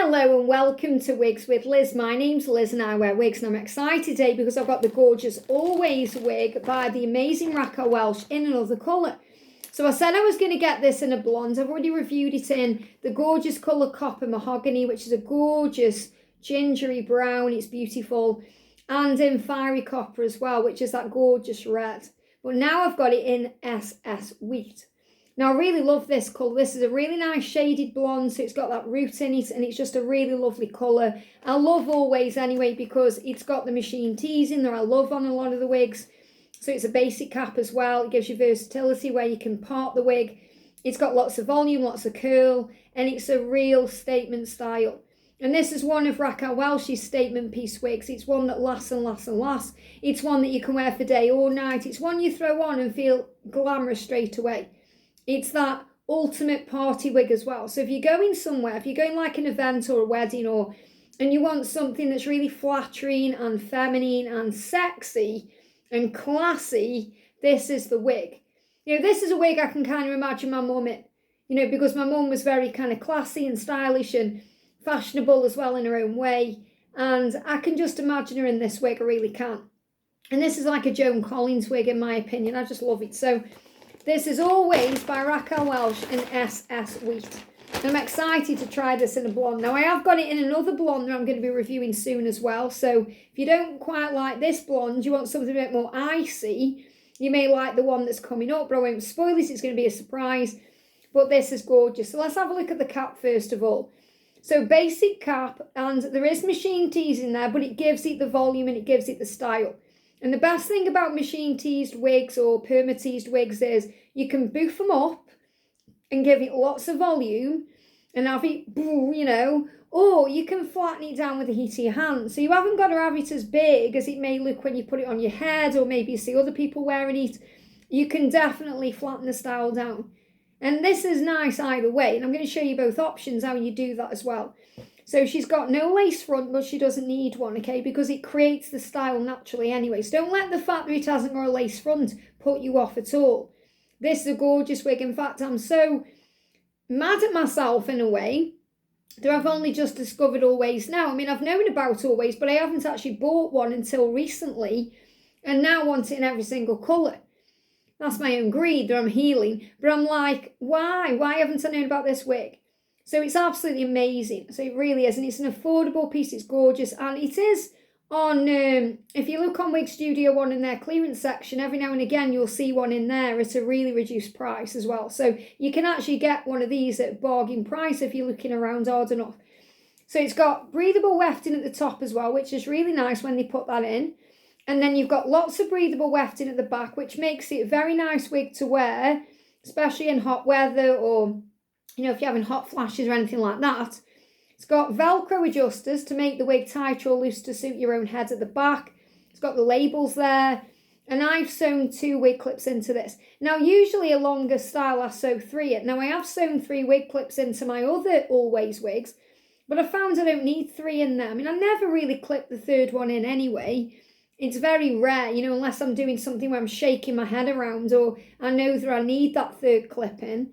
Hello and welcome to Wigs with Liz. My name's Liz and I wear wigs, and I'm excited today because I've got the gorgeous Always wig by the amazing Raquel Welch in another colour. So I said I was going to get this in a blonde. I've already reviewed it in the gorgeous colour Copper Mahogany, which is a gorgeous gingery brown. It's beautiful. And in Fiery Copper as well, which is that gorgeous red. But now I've got it in SS Wheat. Now, I really love this colour. This is a really nice shaded blonde, so it's got that root in it, and it's just a really lovely colour. I love Always anyway because it's got the machine tees in there. I love on a lot of the wigs. So it's a basic cap as well. It gives you versatility where you can part the wig. It's got lots of volume, lots of curl, and it's a real statement style. And this is one of Raquel Welch's statement piece wigs. It's one that lasts and lasts and lasts. It's one that you can wear for day or night. It's one you throw on and feel glamorous straight away. It's that ultimate party wig as well. So if you're going somewhere, if you're going like an event or a wedding, and you want something that's really flattering and feminine and sexy and classy, this is the wig. You know, this is a wig I can kind of imagine my mum in, you know, because my mum was very kind of classy and stylish and fashionable as well in her own way. And I can just imagine her in this wig, I really can. And this is like a Joan Collins wig in my opinion. I just love it. So this is Always by Raquel Welch in SS Wheat. I'm excited to try this in a blonde. Now I have got it in another blonde that I'm going to be reviewing soon as well. So if you don't quite like this blonde, you want something a bit more icy, you may like the one that's coming up, but I won't spoil this. It's going to be a surprise. But this is gorgeous. So let's have a look at the cap first of all. So basic cap, and there is machine tees in there, but it gives it the volume and it gives it the style. And the best thing about machine teased wigs or perma teased wigs is you can boof them up and give it lots of volume and have it, you know, or you can flatten it down with the heat of your hand. So you haven't got to have it as big as it may look when you put it on your head, or maybe you see other people wearing it. You can definitely flatten the style down. And this is nice either way. And I'm going to show you both options how you do that as well. So she's got no lace front, but she doesn't need one, okay, because it creates the style naturally anyway. So don't let the fact that it hasn't got a lace front put you off at all. This is a gorgeous wig. In fact, I'm so mad at myself in a way that I've only just discovered Always now. I mean, I've known about Always, but I haven't actually bought one until recently, and now want it in every single colour. That's my own greed that I'm healing. But I'm like, why? Why haven't I known about this wig? So it's absolutely amazing. So it really is. And it's an affordable piece. It's gorgeous. And it is on, if you look on Wig Studio One in their clearance section, every now and again you'll see one in there at a really reduced price as well. So you can actually get one of these at bargain price if you're looking around hard enough. So it's got breathable wefting at the top as well, which is really nice when they put that in. And then you've got lots of breathable wefting at the back, which makes it a very nice wig to wear, especially in hot weather, or you know, if you're having hot flashes or anything like that. It's got Velcro adjusters to make the wig tighter or loose to suit your own head at the back. It's got the labels there. And I've sewn 2 wig clips into this. Now, usually a longer style, I sew 3 in. Now, I have sewn 3 wig clips into my other Always wigs, but I found I don't need 3 in there. I mean, I never really clip the 3rd one in anyway. It's very rare, you know, unless I'm doing something where I'm shaking my head around, or I know that I need that 3rd clip in.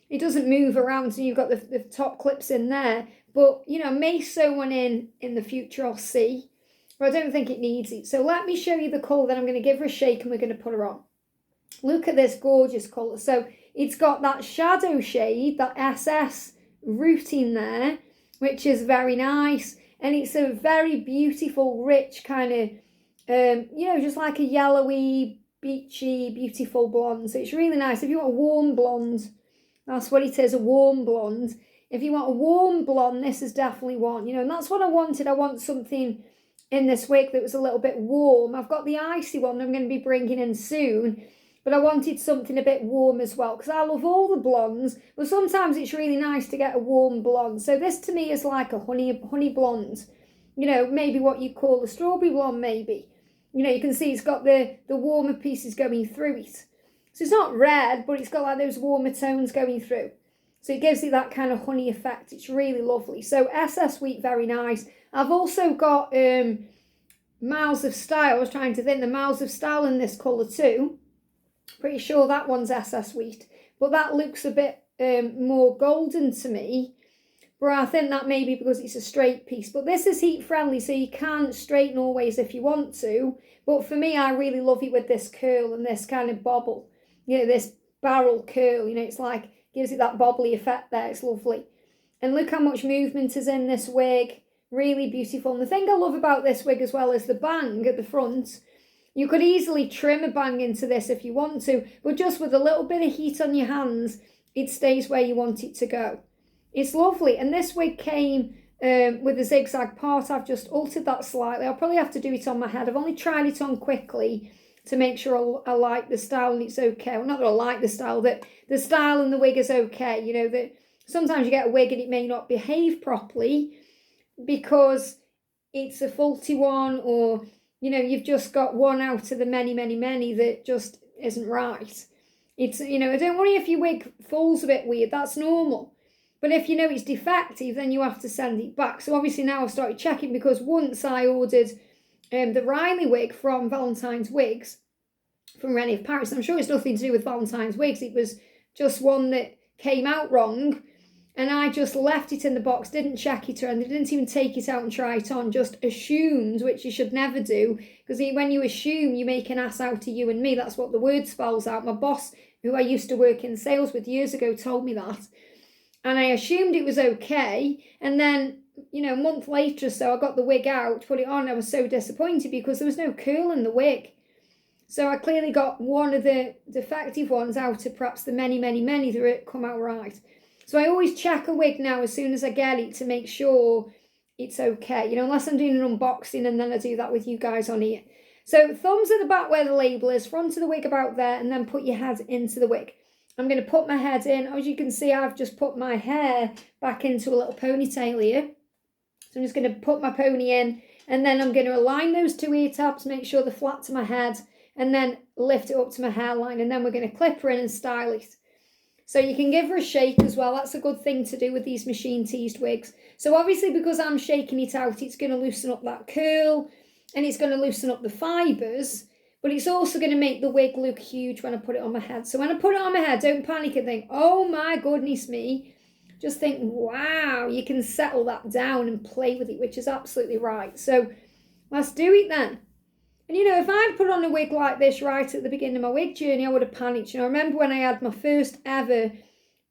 It doesn't move around, so you've got the top clips in there. But, you know, I may sew one in the future, I'll see. But I don't think it needs it. So let me show you the colour, then I'm going to give her a shake and we're going to put her on. Look at this gorgeous colour. So it's got that shadow shade, that SS rooting there, which is very nice. And it's a very beautiful, rich kind of, you know, just like a yellowy, beachy, beautiful blonde. So it's really nice. If you want a warm blonde, that's what it is, a warm blonde. If you want a warm blonde, this is definitely one, you know, and that's what I wanted. I want something in this wig that was a little bit warm. I've got the icy one that I'm going to be bringing in soon, but I wanted something a bit warm as well, because I love all the blondes, but sometimes it's really nice to get a warm blonde. So this to me is like a honey blonde, you know, maybe what you call a strawberry blonde maybe. You know, you can see it's got the warmer pieces going through it. So it's not red, but it's got like those warmer tones going through. So it gives it that kind of honey effect. It's really lovely. So SS Wheat, very nice. I've also got Miles of Style. I was trying to think the Miles of Style in this colour too. Pretty sure that one's SS Wheat. But that looks a bit more golden to me. but I think that may be because it's a straight piece. But this is heat friendly, so you can straighten always if you want to. But for me, I really love it with this curl and this kind of bobble. This barrel curl, it's like, gives it that bobbly effect there. It's lovely. And look how much movement is in this wig. Really beautiful. And the thing I love about this wig as well is the bang at the front. You could easily trim a bang into this if you want to, but just with a little bit of heat on your hands, it stays where you want it to go. It's lovely. And this wig came with a zigzag part. I've just altered that slightly. I'll probably have to do it on my head. I've only tried it on quickly to make sure I like the style and it's okay. Well, not that I like the style, that the style and the wig is okay. That sometimes you get a wig and it may not behave properly because it's a faulty one, or you've just got one out of the many that just isn't right. It's don't worry if your wig falls a bit weird, that's normal. But if it's defective, then you have to send it back. So obviously now I've started checking, because once I ordered the Riley wig from Valentine's Wigs, from Rennie of Paris. I'm sure it's nothing to do with Valentine's Wigs. It was just one that came out wrong. And I just left it in the box, didn't check it, and didn't even take it out and try it on, just assumed, which you should never do. Because when you assume, you make an ass out of you and me. That's what the word spells out. My boss, who I used to work in sales with years ago, told me that. And I assumed it was okay. And then, a month later or so, I got the wig out, put it on. I was so disappointed because there was no curl in the wig. So I clearly got one of the defective ones out of perhaps the many that come out right. So I always check a wig now as soon as I get it to make sure it's okay. Unless I'm doing an unboxing, and then I do that with you guys on here. So thumbs at the back where the label is, front of the wig about there, and then put your head into the wig. I'm going to put my head in. As you can see, I've just put my hair back into a little ponytail here. So I'm just going to put my pony in, and then I'm going to align those two ear tabs, make sure they're flat to my head, and then lift it up to my hairline, and then we're going to clip her in and style it. So you can give her a shake as well. That's a good thing to do with these machine teased wigs. So obviously, because I'm shaking it out, it's going to loosen up that curl, and it's going to loosen up the fibres, but it's also going to make the wig look huge when I put it on my head. So when I put it on my head, don't panic and think, oh my goodness me. Just think, wow, you can settle that down and play with it, which is absolutely right. So let's do it then. And if I'd put on a wig like this right at the beginning of my wig journey, I would have panicked. I remember when I had my first ever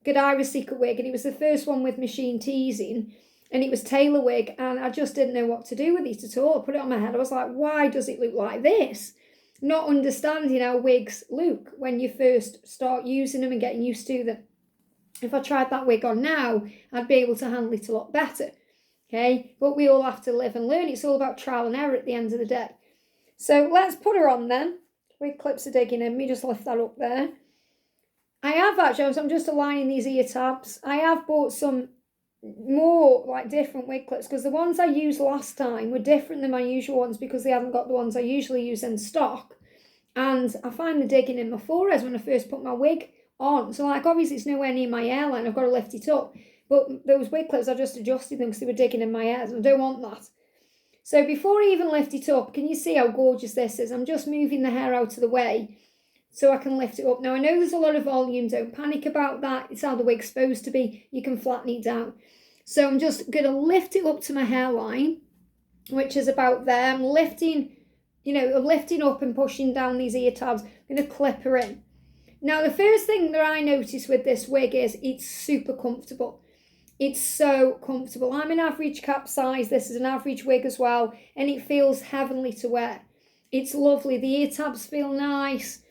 Godiva Seeker wig, and it was the first one with machine teasing, and it was tailor wig, and I just didn't know what to do with it at all. I put it on my head. I was like, why does it look like this? Not understanding how wigs look when you first start using them and getting used to them. If I tried that wig on now, I'd be able to handle it a lot better. Okay, but we all have to live and learn. It's all about trial and error at the end of the day. So let's put her on then. Wig clips are digging in. Me just lift that up there. I have actually, I'm just aligning these ear tabs. I have bought some more different wig clips, because the ones I used last time were different than my usual ones, because they haven't got the ones I usually use in stock. And I find the digging in my forehead when I first put my wig on. So obviously it's nowhere near my hairline. I've got to lift it up. But those wig clips, I just adjusted them because they were digging in my hair. And I don't want that. So before I even lift it up, can you see how gorgeous this is? I'm just moving the hair out of the way so I can lift it up. Now, I know there's a lot of volume. Don't panic about that. It's how the wig's supposed to be. You can flatten it down. So I'm just going to lift it up to my hairline, which is about there. I'm lifting, I'm lifting up and pushing down these ear tabs. I'm going to clip her in. Now, the first thing that I notice with this wig is it's super comfortable. It's so comfortable. I'm an average cap size. This is an average wig as well. And it feels heavenly to wear. It's lovely. The ear tabs feel nice.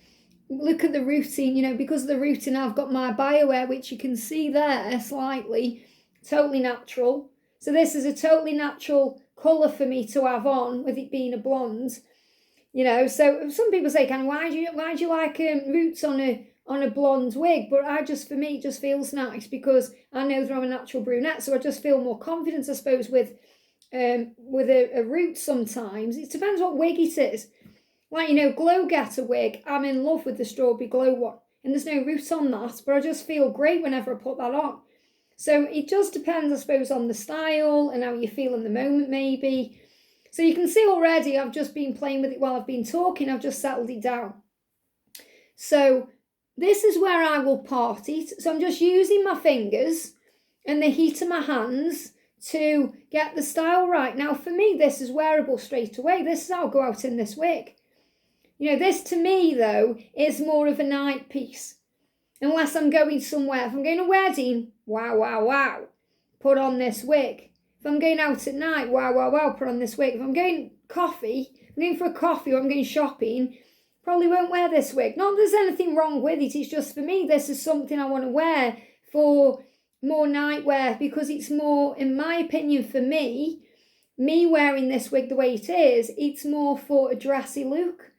Look at the routing. Because of the routing, I've got my BioWare, which you can see there slightly. Totally natural. So this is a totally natural colour for me to have on, with it being a blonde. So some people say, why do you like roots on a blonde wig? But for me, it just feels nice, because I know that I'm a natural brunette, so I just feel more confident, I suppose, with a root sometimes. It depends what wig it is. Glow Getter wig, I'm in love with the strawberry glow one, and there's no root on that, but I just feel great whenever I put that on. So it just depends, I suppose, on the style and how you feel in the moment, maybe. So you can see already I've just been playing with it while I've been talking. I've just settled it down. So this is where I will part it. So I'm just using my fingers and the heat of my hands to get the style right. Now, for me, this is wearable straight away. This is how I'll go out in this wig. You know, this to me, though, is more of a night piece. Unless I'm going somewhere. If I'm going to a wedding, wow, wow, wow, put on this wig. If I'm going out at night, wow, wow, wow, put on this wig. If I'm going for a coffee or I'm going shopping, probably won't wear this wig. Not that there's anything wrong with it, it's just for me, this is something I want to wear for more nightwear, because it's more, in my opinion, for me wearing this wig the way it is, it's more for a dressy look.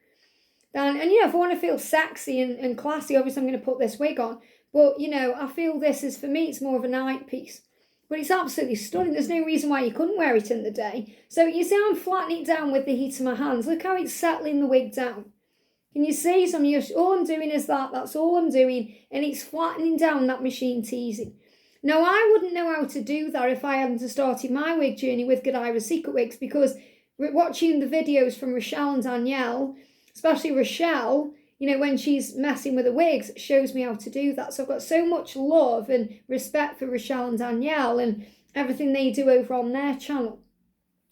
And you know, if I want to feel sexy and classy, obviously I'm going to put this wig on. But, you know, I feel this is, for me, it's more of a night piece. But it's absolutely stunning. There's no reason why you couldn't wear it in the day. So you see I'm flattening it down with the heat of my hands. Look how it's settling the wig down. Can you see? So all I'm doing is that. That's all I'm doing. And it's flattening down that machine teasing. Now, I wouldn't know how to do that if I hadn't started my wig journey with Godiva's Secret Wigs, because watching the videos from Rochelle and Danielle, especially Rochelle, you know, when she's messing with the wigs, shows me how to do that. So I've got so much love and respect for Rochelle and Danielle and everything they do over on their channel.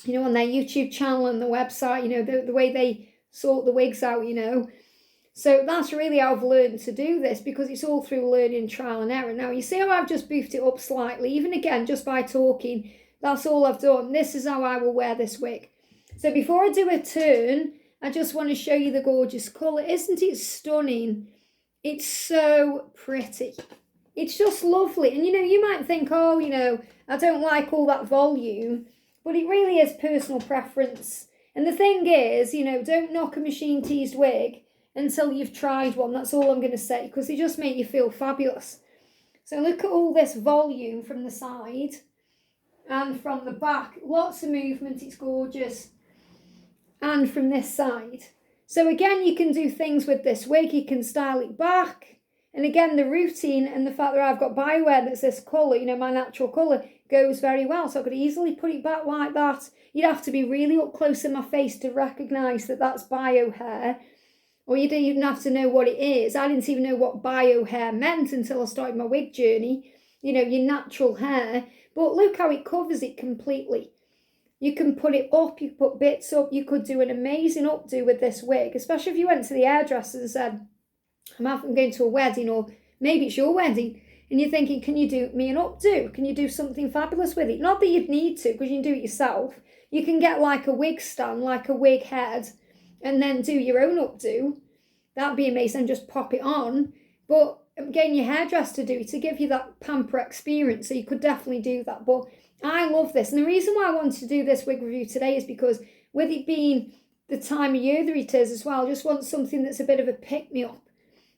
You know, on their YouTube channel and the website, you know, the way they sort the wigs out, you know. So that's really how I've learned to do this, because it's all through learning, trial and error. Now, you see how I've just boofed it up slightly, even again, just by talking. That's all I've done. This is how I will wear this wig. So before I do a turn, I just want to show you the gorgeous colour. Isn't it stunning? It's so pretty. It's just lovely. And, you know, you might think, oh, you know, I don't like all that volume. But it really is personal preference. And the thing is, you know, don't knock a machine teased wig until you've tried one. That's all I'm going to say, because they just make you feel fabulous. So look at all this volume from the side and from the back. Lots of movement. It's gorgeous. And from this side. So again, you can do things with this wig. You can style it back. And again, the routine and the fact that I've got BioHair that's this colour, you know, my natural colour, goes very well. So I could easily put it back like that. You'd have to be really up close in my face to recognise that that's BioHair. Or you don't even have to know what it is. I didn't even know what BioHair meant until I started my wig journey. You know, your natural hair. But look how it covers it completely. You can put it up, you can put bits up, you could do an amazing updo with this wig, especially if you went to the hairdresser and said, I'm going to a wedding, or maybe it's your wedding, and you're thinking, can you do me an updo? Can you do something fabulous with it? Not that you'd need to, because you can do it yourself. You can get like a wig stand, like a wig head, and then do your own updo. That'd be amazing, and just pop it on. But again, your hairdresser to do it, to give you that pamper experience, so you could definitely do that. But I love this, and the reason why I wanted to do this wig review today is because with it being the time of year that it is as well, I just want something that's a bit of a pick-me-up,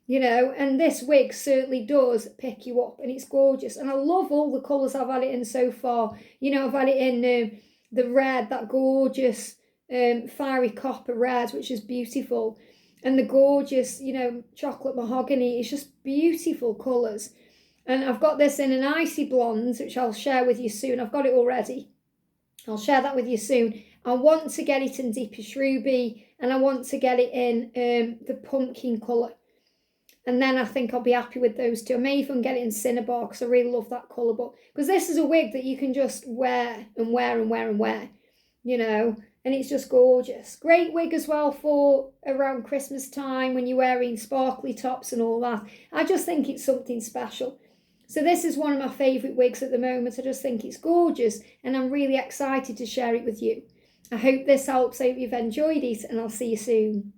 you know, and this wig certainly does pick you up, and it's gorgeous. And I love all the colours I've had it in so far. You know, I've had it in the red, that gorgeous fiery copper red, which is beautiful, and the gorgeous, you know, chocolate mahogany. It's just beautiful colours. And I've got this in an icy blonde, which I'll share with you soon. I've got it already. I'll share that with you soon. I want to get it in deepish ruby, and I want to get it in the pumpkin colour. And then I think I'll be happy with those two. I may even get it in cinnabar, because I really love that colour. But because this is a wig that you can just wear and wear and wear and wear, you know. And it's just gorgeous. Great wig as well for around Christmas time when you're wearing sparkly tops and all that. I just think it's something special. So this is one of my favourite wigs at the moment. I just think it's gorgeous, and I'm really excited to share it with you. I hope this helps. I hope you've enjoyed it, and I'll see you soon.